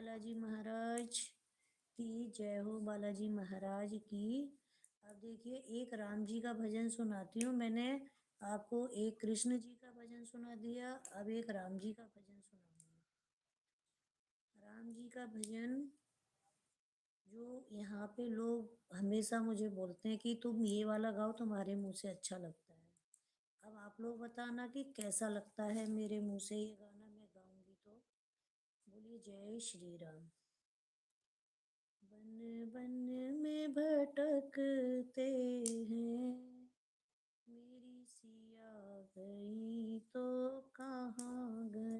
बालाजी महाराज की जय हो। बालाजी महाराज की। अब देखिए, एक राम जी का भजन सुनाती हूँ। मैंने आपको एक कृष्ण जी का भजन सुना दिया, अब एक राम जी का भजन सुनाऊंगी। राम जी का भजन जो यहाँ पे लोग हमेशा मुझे बोलते हैं कि तुम ये वाला गाओ, तुम्हारे मुंह से अच्छा लगता है। अब आप लोग बताना कि कैसा लगता है मेरे मुंह से ये गाना मैं गाऊंगी तो। बोलिए जय श्री राम। बन बन में भटकते हैं, मेरी सिया गई तो कहाँ गए।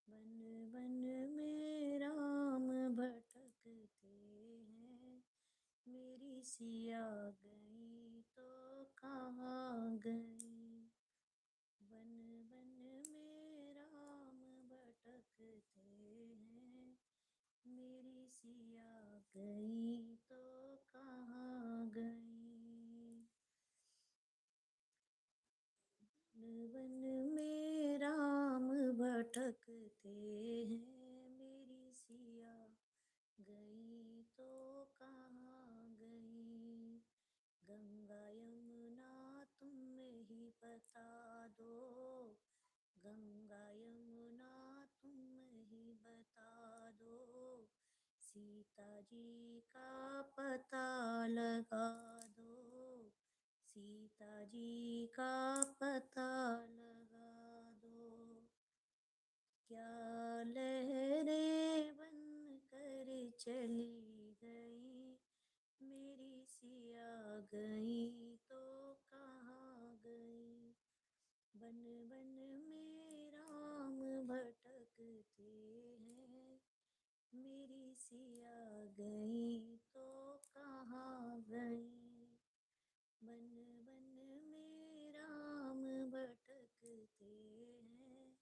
बन बन में राम भटकते हैं, मेरी सिया गई तो कहाँ गई। बन बन में राम भटकते हैं, मेरी सिया गई तो कहाँ गई। वन में राम भटकते हैं, मेरी सिया गई तो कहाँ गई। गंगा यमुना तुम ही बता दो, गंगा यमुना तुम ही बता दो, सीता जी का पता लगा दो, सीता जी का पता लगा दो। क्या लहरें बन कर चली गई, मेरी सिया गई तो कहाँ गई। बन बन में राम भटकते हैं, मेरी सिया गई तो कहाँ गई। बन बन में राम भटकते हैं,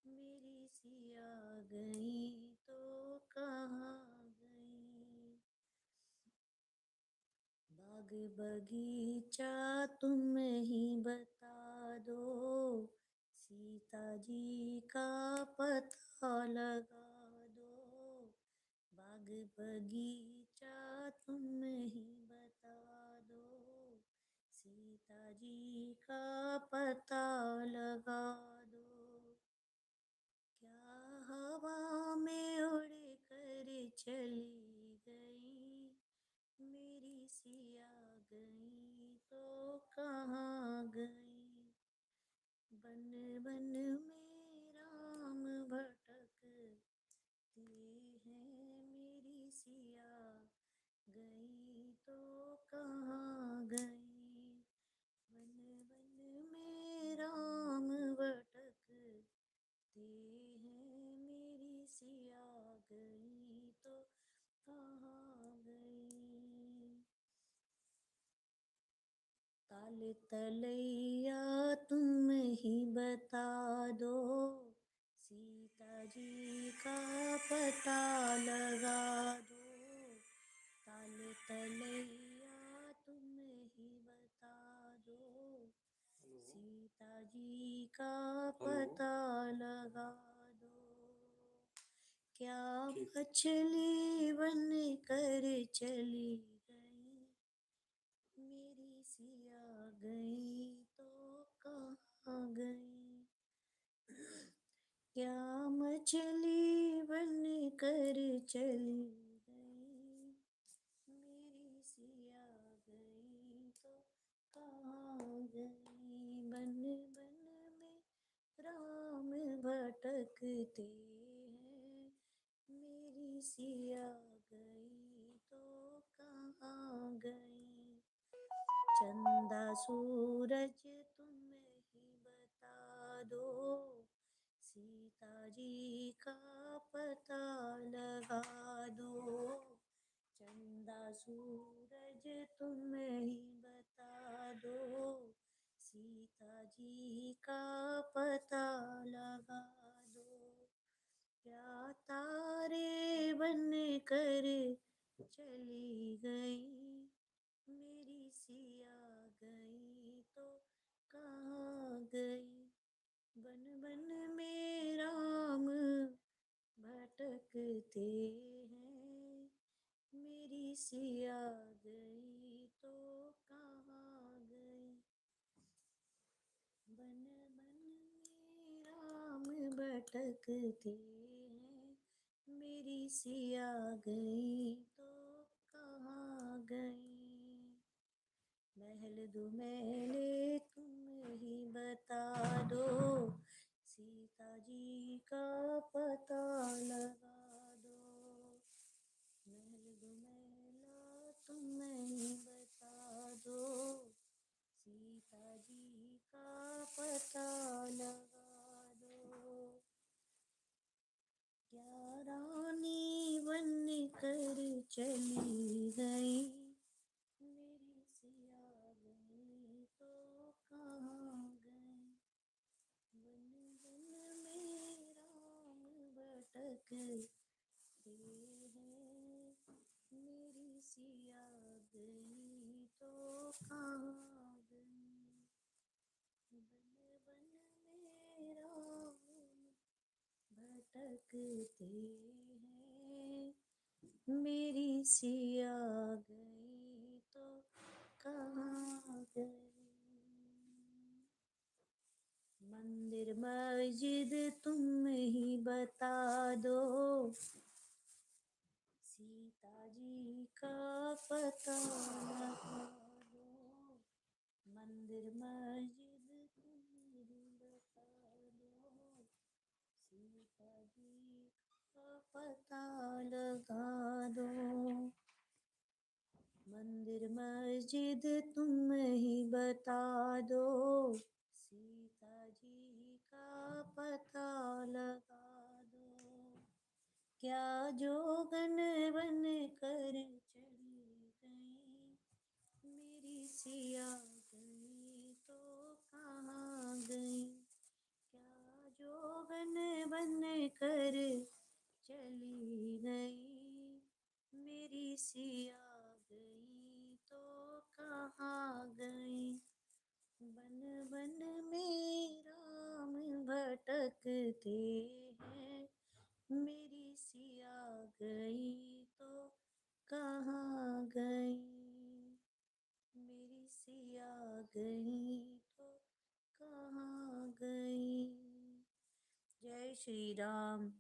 मेरी सिया गई तो कहाँ गई। बाग बगीचा तुम ही बता दो, सीता जी का पता लगा दो। बाग बगीचा तुम ही बता दो, सीता जी का पता लगा दो। क्या हवा में उड़ कर चली गई, मेरी सिया गई तो कहाँ गई। बन बन में राम भटकते हैं, मेरी सिया गई तो कहाँ गई। बन बन में राम भटकते हैं, मेरी सिया गई तो कहाँ गई। ताल तलैया तुम ही बता दो, सीता जी का पता लगा दो। ताल तलैया तुम ही बता दो, सीता जी का पता लगा दो। क्या मछली बन कर चली गई, मेरी सिया गई तो कहाँ गई। क्या मछली बन कर चली गई, मेरी सिया गई तो कहाँ गई। बन बन में राम भटकते हैं, मेरी सिया गई तो कहाँ गई। चंदा सूरज तुम ही बता दो, सीता जी का पता लगा दो। चंदा सूरज तुम ही बता दो, सीता जी का पता लगा दो। क्या तारे बन कर चली गई, मेरी सिया गई तो कहाँ गई। बन बन में राम भटकते हैं, मेरी सिया गई तो कहाँ गई। बन बन में राम भटकते हैं, मेरी सिया गई तो कहाँ गई। महल दो महले तुम ही बता दो, सीता जी का पता लगा दो। महल दो महला तुम ही बता दो, सीता जी का पता लगा दो। क्या रानी बन कर चली गई, मेरी सिया गई तो कहाँ गई। बन बन में राम भटकते हैं, मेरी सिया गई तो कहाँ गई। बन बन में राम भटकते हैं, मेरी सिया गई तो कहाँ गई। मंदिर मस्जिद तुम ही बता दो, सीता जी का पता लगा दो। मंदिर मस्जिद तुम ही बता दो, सीता जी का पता लगा दो। मंदिर मस्जिद तुम ही बता दो, सीता जी का पता लगा दो। क्या जोगन बन कर चली गई, मेरी सिया गई तो कहाँ गई। क्या जोगन बन कर चली गई, मेरी सिया गई तो कहाँ गई। बन बन में राम भटकते हैं, मेरी सिया गई तो कहाँ गई। मेरी सिया गई तो कहाँ गई। जय श्री राम।